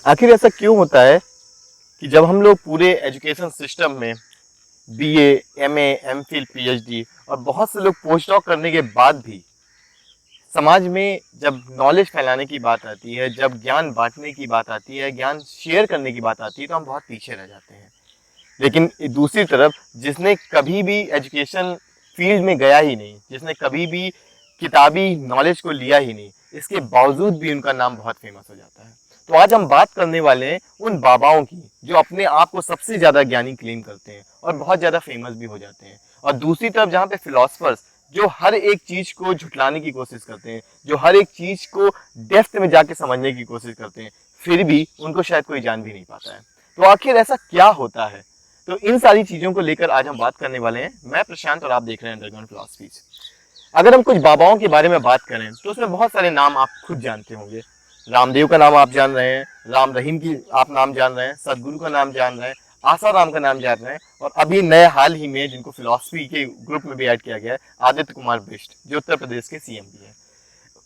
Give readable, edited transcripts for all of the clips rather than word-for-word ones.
आखिर ऐसा क्यों होता है कि जब हम लोग पूरे एजुकेशन सिस्टम में बीए, एमए, एमफिल, पीएचडी और बहुत से लोग पोस्ट डॉक करने के बाद भी समाज में जब नॉलेज फैलाने की बात आती है, जब ज्ञान बांटने की बात आती है, ज्ञान शेयर करने की बात आती है, तो हम बहुत पीछे रह जाते हैं। लेकिन दूसरी तरफ जिसने कभी भी एजुकेशन फील्ड में गया ही नहीं, जिसने कभी भी किताबी नॉलेज को लिया ही नहीं, इसके बावजूद भी उनका नाम बहुत फेमस हो जाता है। तो आज हम बात करने वाले हैं उन बाबाओं की जो अपने आप को सबसे ज्यादा ज्ञानी क्लेम करते हैं और बहुत ज्यादा फेमस भी हो जाते हैं, और दूसरी तरफ जहाँ पे फिलोसफर्स जो हर एक चीज को झुटलाने की कोशिश करते हैं, जो हर एक चीज को डेप्थ में जाके समझने की कोशिश करते हैं, फिर भी उनको शायद कोई जान भी नहीं पाता है। तो आखिर ऐसा क्या होता है? तो इन सारी चीजों को लेकर आज हम बात करने वाले हैं। मैं प्रशांत और आप देख रहे हैं अंडरग्राउंड फिलॉसफीज। अगर हम कुछ बाबाओं के बारे में बात करें तो उसमें बहुत सारे नाम आप खुद जानते होंगे। रामदेव का नाम आप जान रहे हैं, राम रहीम की आप नाम जान रहे हैं, सदगुरु का नाम जान रहे हैं, आसाराम का नाम जान रहे हैं, और अभी नए हाल ही में जिनको फिलॉसफी के ग्रुप में भी ऐड किया गया है, आदित्य कुमार बिष्ट, जो उत्तर प्रदेश के सीएम भी है।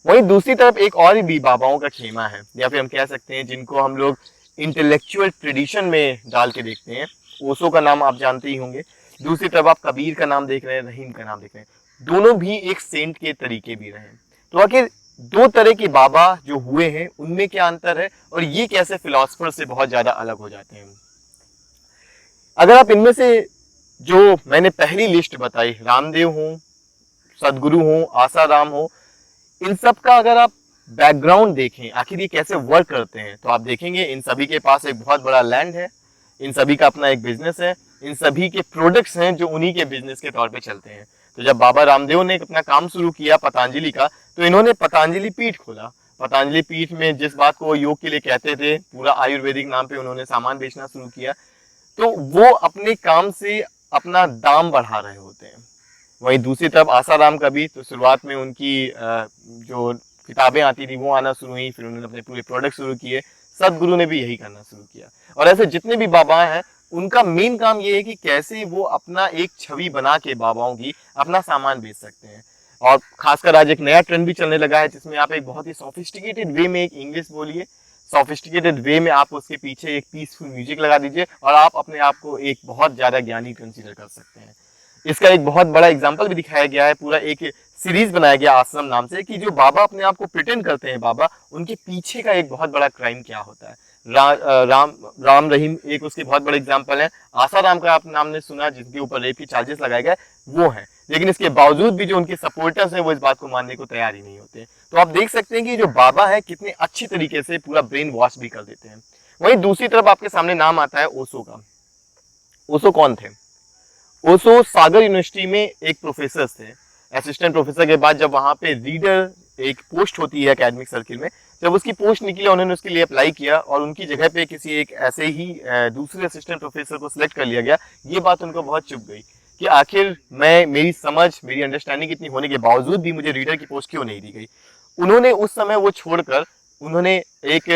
वहीं दूसरी तरफ एक और भी बाबाओं का खेमा है, या फिर हम कह सकते हैं जिनको हम लोग इंटेलेक्चुअल ट्रेडिशन में डाल के देखते हैं। ओशो का नाम आप जानते ही होंगे। दूसरी तरफ आप कबीर का नाम देख रहे हैं, रहीम का नाम देख रहे हैं। दोनों भी एक सेंट के तरीके भी रहे। तो आखिर दो तरह के बाबा जो हुए हैं उनमें क्या अंतर है, और ये कैसे फिलोसफर से बहुत ज्यादा अलग हो जाते हैं? अगर आप इनमें से जो मैंने पहली लिस्ट बताई, रामदेव हो, सदगुरु हो, आसाराम हो, इन सब का अगर आप बैकग्राउंड देखें, आखिर ये कैसे वर्क करते हैं, तो आप देखेंगे इन सभी के पास एक बहुत बड़ा लैंड है, इन सभी का अपना एक बिजनेस है, इन सभी के प्रोडक्ट्स हैं जो उन्हीं के बिजनेस के तौर पे चलते हैं। तो जब बाबा रामदेव ने अपना काम शुरू किया पतंजलि का, तो इन्होंने पतंजलि पीठ खोला। पतंजलि पीठ में जिस बात को वो योग के लिए कहते थे, पूरा आयुर्वेदिक नाम पे उन्होंने सामान बेचना शुरू किया। तो वो अपने काम से अपना दाम बढ़ा रहे होते हैं। वहीं दूसरी तरफ आसाराम का भी, तो शुरुआत में उनकी जो किताबें आती थी वो आना शुरू हुई, फिर उन्होंने अपने पूरे प्रोडक्ट शुरू किए। सदगुरु ने भी यही करना शुरू किया। और ऐसे जितने भी बाबा हैं उनका मेन काम ये है कि कैसे वो अपना एक छवि बना के बाबाओं की अपना सामान बेच सकते हैं। और खासकर आज एक नया ट्रेंड भी चलने लगा है, जिसमें आप एक बहुत ही सोफिस्टिकेटेड वे में एक इंग्लिश बोलिए, सोफिस्टिकेटेड वे में आप उसके पीछे एक पीसफुल म्यूजिक लगा दीजिए, और आप अपने आप को एक बहुत ज्यादा ज्ञानी कंसीडर कर सकते हैं। इसका एक बहुत बड़ा एग्जाम्पल भी दिखाया गया है, पूरा एक सीरीज बनाया गया आश्रम नाम से, कि जो बाबा अपने आप को प्रिटेंड करते हैं बाबा, उनके पीछे का एक बहुत बड़ा क्राइम क्या होता है। राम रहीम एक उसके बहुत बड़े एग्जाम्पल है। आसाराम का आप नाम ने सुना, जिसके ऊपर रेप की चार्जेस लगाए गए, वो है। लेकिन इसके बावजूद भी जो उनके सपोर्टर्स हैं वो इस बात को मानने को तैयार ही नहीं होते। तो आप देख सकते हैं कि जो बाबा है कितने अच्छी तरीके से पूरा ब्रेन वॉश भी कर देते हैं। वहीं दूसरी तरफ आपके सामने नाम आता है ओशो का। ओशो कौन थे? ओशो सागर यूनिवर्सिटी में एक प्रोफेसर थे। असिस्टेंट प्रोफेसर के बाद जब वहां पे रीडर एक पोस्ट होती है एकेडमिक सर्किल में, जब उसकी पोस्ट निकली उन्होंने उसके लिए अप्लाई किया, और उनकी जगह पे किसी एक ऐसे ही दूसरे असिस्टेंट प्रोफेसर को सिलेक्ट कर लिया गया। ये बात उनको बहुत चुभ गई कि आखिर मेरी समझ, मेरी अंडरस्टैंडिंग इतनी होने के बावजूद भी मुझे रीडर की पोस्ट क्यों नहीं दी गई। उन्होंने उस समय वो छोड़कर उन्होंने एक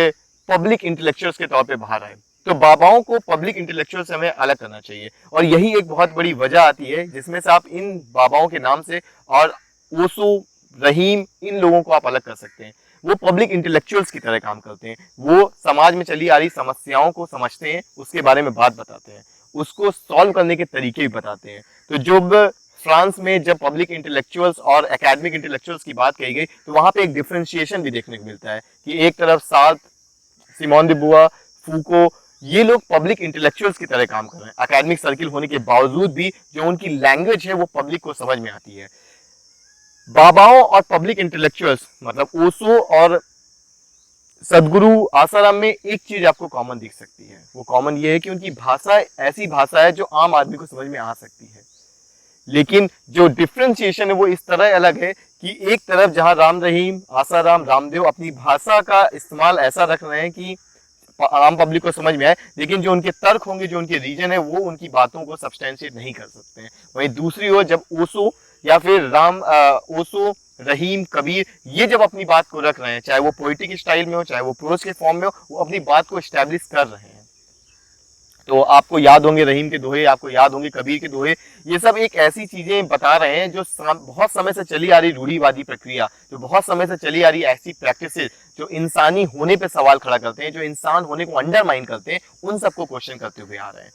पब्लिक इंटेलेक्चुअल्स के तौर पे बाहर आए। तो बाबाओं को पब्लिक इंटेलेक्चुअल से हमें अलग करना चाहिए, और यही एक बहुत बड़ी वजह आती है जिसमें से आप इन बाबाओं के नाम से और ओशो, रहीम, इन लोगों को आप अलग कर सकते हैं। वो पब्लिक इंटेलेक्चुअल्स की तरह काम करते हैं। वो समाज में चली आ रही समस्याओं को समझते हैं, उसके बारे में बात बताते हैं, उसको सॉल्व करने के तरीके भी बताते हैं। तो जब फ्रांस में जब पब्लिक इंटेलेक्चुअल्स और एकेडमिक इंटेलेक्चुअल्स की बात कही गई, तो वहां पे एक डिफरेंशिएशन भी देखने को मिलता है कि एक तरफ सार्त्र, सिमोन दे बुआ, फूको, ये लोग पब्लिक इंटेलेक्चुअल्स की तरह काम कर रहे हैं। एकेडमिक सर्किल होने के बावजूद भी जो उनकी लैंग्वेज है वो पब्लिक को समझ में आती है। बाबाओं और पब्लिक इंटेलेक्चुअल्स मतलब ओशो और सदगुरु, आसाराम में एक चीज आपको कॉमन दिख सकती है। वो कॉमन ये है कि उनकी भाषा ऐसी भाषा है जो आम आदमी को समझ में आ सकती है। लेकिन जो डिफरेंशिएशन है वो इस तरह अलग है कि एक तरफ जहां राम रहीम, आसाराम, रामदेव अपनी भाषा का इस्तेमाल ऐसा रख रहे हैं कि आम पब्लिक को समझ में आए, लेकिन जो उनके तर्क होंगे, जो उनके रीजन है, वो उनकी बातों को सब्सटेंशिएट नहीं कर सकते हैं। वहीं दूसरी ओर जब ओशो या फिर ओशो, रहीम, कबीर, ये जब अपनी बात को रख रहे हैं, चाहे वो पोइटिक स्टाइल में हो, चाहे वो प्रोज के फॉर्म में हो, वो अपनी बात को एस्टैब्लिश कर रहे हैं। तो आपको याद होंगे रहीम के दोहे, आपको याद होंगे कबीर के दोहे। ये सब एक ऐसी चीजें बता रहे हैं जो बहुत समय से चली आ रही रूढ़िवादी प्रक्रिया, जो बहुत समय से चली आ रही ऐसी प्रैक्टिसेस जो इंसानी होने पे सवाल खड़ा करते हैं, जो इंसान होने को अंडरमाइन करते हैं, उन सबको क्वेश्चन करते हुए आ रहे हैं।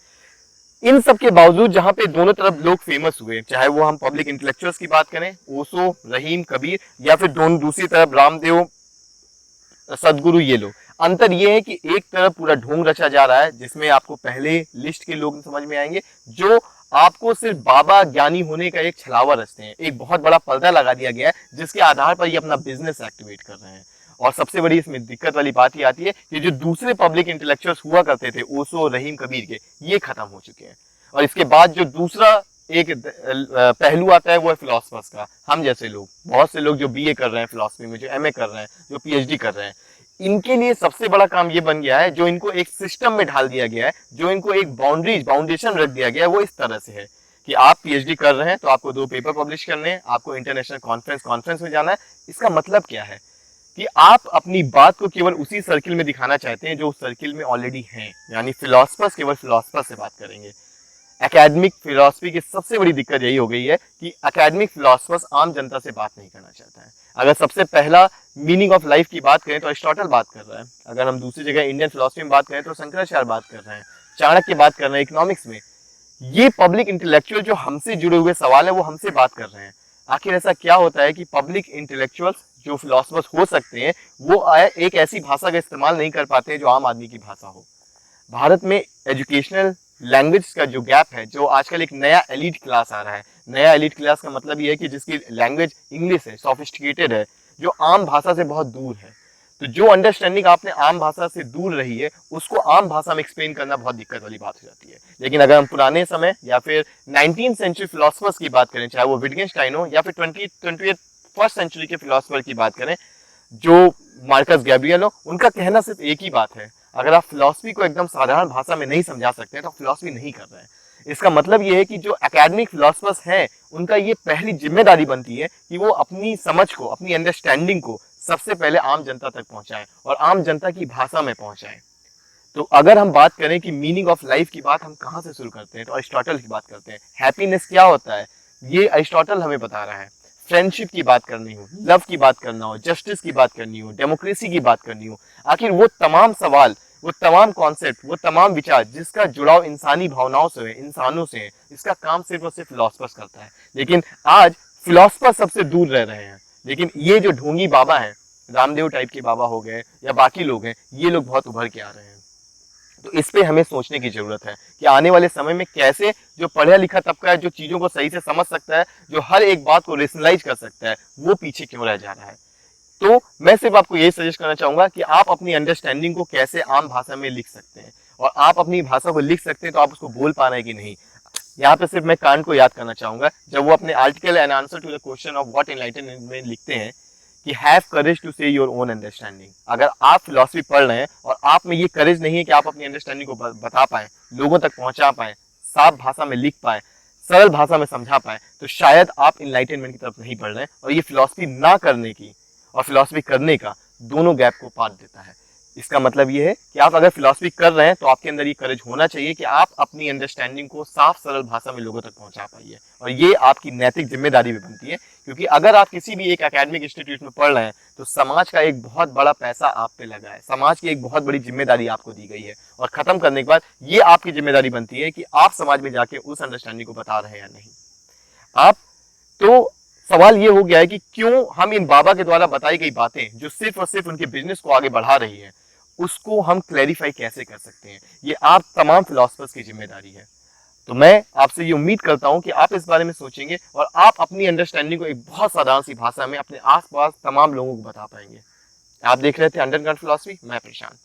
इन सब के बावजूद जहां पे दोनों तरफ लोग फेमस हुए, चाहे वो हम पब्लिक इंटेलेक्चुअल्स की बात करें, ओशो, रहीम, कबीर, या फिर दोनों दूसरी तरफ रामदेव, सदगुरु, ये लोग, अंतर ये है कि एक तरफ पूरा ढोंग रचा जा रहा है जिसमें आपको पहले लिस्ट के लोग समझ में आएंगे जो आपको सिर्फ बाबा ज्ञानी होने का एक छलावा रचते हैं, एक बहुत बड़ा पर्दा लगा दिया गया है जिसके आधार पर ये अपना बिजनेस एक्टिवेट कर रहे हैं। और सबसे बड़ी इसमें दिक्कत वाली बात ये आती है कि जो दूसरे पब्लिक इंटेलेक्चुअल्स हुआ करते थे, ओशो, रहीम, कबीर के, ये खत्म हो चुके हैं। और इसके बाद जो दूसरा एक पहलू आता है वो है फिलोसफर्स का। हम जैसे लोग, बहुत से लोग जो बीए कर रहे हैं फिलोसफी में, जो एमए कर रहे हैं, जो पीएचडी कर रहे हैं, इनके लिए सबसे बड़ा काम ये बन गया है, जो इनको एक सिस्टम में ढाल दिया गया है, जो इनको एक बाउंडेशन रख दिया गया है, वो इस तरह से है कि आप पीएचडी कर रहे हैं तो आपको 2 पेपर पब्लिश करने हैं, आपको इंटरनेशनल कॉन्फ्रेंस में जाना है। इसका मतलब क्या है कि आप अपनी बात को केवल उसी सर्किल में दिखाना चाहते हैं जो उस सर्किल में ऑलरेडी हैं, यानी फिलोसफर्स केवल फिलोसफर से बात करेंगे। एकेडमिक फिलॉसफी की सबसे बड़ी दिक्कत यही हो गई है कि एकेडमिक फिलॉसफर्स आम जनता से बात नहीं करना चाहता है। अगर सबसे पहला मीनिंग ऑफ लाइफ की बात करें तो अरिस्टोटल बात कर रहा है, अगर हम दूसरी जगह इंडियन फिलॉसफी में बात करें तो शंकराचार्य बात कर रहे हैं, चाणक्य बात कर रहे हैं इकोनॉमिक्स में। ये पब्लिक इंटेलेक्चुअल जो हमसे जुड़े हुए सवाल है वो हमसे बात कर रहे हैं। आखिर ऐसा क्या होता है कि पब्लिक इंटेलेक्चुअल्स जो फिलोसफर्स हो सकते हैं वो एक ऐसी भाषा का इस्तेमाल नहीं कर पाते हैं जो आम आदमी की भाषा हो। भारत में एजुकेशनल लैंग्वेज का जो गैप है, जो आजकल एक नया एलिट क्लास आ रहा है, नया एलिट क्लास का मतलब ये है कि जिसकी लैंग्वेज इंग्लिश है, सोफिस्टिकेटेड है, जो आम भाषा से बहुत दूर है। तो जो अंडरस्टैंडिंग आपने आम भाषा से दूर रही है उसको आम भाषा में एक्सप्लेन करना बहुत दिक्कत वाली बात हो जाती है। लेकिन अगर हम पुराने समय या फिर 19th सेंचुरी फिलोसफर्स की बात करें, चाहे वो विटगेनस्टाइन हो या फिर 21st सेंचुरी के फिलोसफर की बात करें जो मार्कस गैब्रियल हो, उनका कहना सिर्फ एक ही बात है, अगर आप फिलॉसफी को एकदम साधारण भाषा में नहीं समझा सकते हैं तो फिलॉसफी नहीं कर रहे हैं। इसका मतलब ये है कि जो एकेडमिक फिलोसफर्स हैं उनका ये पहली जिम्मेदारी बनती है कि वो अपनी समझ को, अपनी अंडरस्टैंडिंग को सबसे पहले आम जनता तक पहुंचाएं और आम जनता की भाषा में पहुंचाएं। तो अगर हम बात करें कि मीनिंग ऑफ लाइफ की बात हम कहाँ से शुरू करते हैं तो अरिस्टोटल की बात करते हैं। हैप्पीनेस क्या होता है ये अरिस्टोटल हमें बता रहा है। फ्रेंडशिप की बात करनी हो, लव की बात करना हो, जस्टिस की बात करनी हो, डेमोक्रेसी की बात करनी हो, आखिर वो तमाम सवाल, वो तमाम कॉन्सेप्ट, वो तमाम विचार जिसका जुड़ाव इंसानी भावनाओं से है, इंसानों से है, इसका काम सिर्फ और सिर्फ फिलोसफर्स करता है। लेकिन आज फिलोसफर सबसे दूर रह रहे हैं। लेकिन ये जो ढोंगी बाबा हैं, रामदेव टाइप के बाबा हो गए या बाकी लोग हैं, ये लोग बहुत उभर के आ रहे हैं। तो इस पे हमें सोचने की जरूरत है कि आने वाले समय में कैसे जो पढ़ा लिखा तबका है, जो चीजों को सही से समझ सकता है, जो हर एक बात को रेशनलाइज कर सकता है, वो पीछे क्यों रह जा रहा है। तो मैं सिर्फ आपको यही सजेस्ट करना चाहूंगा कि आप अपनी अंडरस्टैंडिंग को कैसे आम भाषा में लिख सकते हैं, और आप अपनी भाषा को लिख सकते हैं तो आप उसको बोल पा रहे हैं कि नहीं। यहाँ पे सिर्फ मैं कांट को याद करना चाहूंगा, जब वो अपने article and answer to the question of what enlightenment में लिखते हैं कि have courage to say your own understanding. अगर आप फिलॉसफी पढ़ रहे हैं और आप में ये करेज नहीं है कि आप अपनी अंडरस्टैंडिंग को बता पाए, लोगों तक पहुंचा पाए, साफ भाषा में लिख पाए, सरल भाषा में समझा पाए, तो शायद आप इनलाइटनमेंट की तरफ नहीं बढ़ रहे हैं। और ये फिलॉसफी ना करने की और फिलॉसफी करने का दोनों गैप को पाट देता है। इसका मतलब ये है कि आप अगर फिलॉसफी कर रहे हैं तो आपके अंदर ये करेज होना चाहिए कि आप अपनी अंडरस्टैंडिंग को साफ सरल भाषा में लोगों तक पहुंचा पाइए, और ये आपकी नैतिक जिम्मेदारी भी बनती है। क्योंकि अगर आप किसी भी एक एकेडमिक इंस्टीट्यूट में पढ़ रहे हैं तो समाज का एक बहुत बड़ा पैसा आप पे लगा है, समाज की एक बहुत बड़ी जिम्मेदारी आपको दी गई है, और खत्म करने के बाद ये आपकी जिम्मेदारी बनती है कि आप समाज में जाके उस अंडरस्टैंडिंग को बता रहे हैं या नहीं। आप तो सवाल ये हो गया है कि क्यों हम इन बाबा के द्वारा बताई गई बातें जो सिर्फ और सिर्फ उनके बिजनेस को आगे बढ़ा रही है, उसको हम क्लैरिफाई कैसे कर सकते हैं। ये आप तमाम फिलोसफर्स की जिम्मेदारी है। तो मैं आपसे ये उम्मीद करता हूं कि आप इस बारे में सोचेंगे और आप अपनी अंडरस्टैंडिंग को एक बहुत साधारण सी भाषा में अपने आसपास तमाम लोगों को बता पाएंगे। आप देख रहे थे अंडरग्राउंड फिलॉसफी, मैं प्रशांत।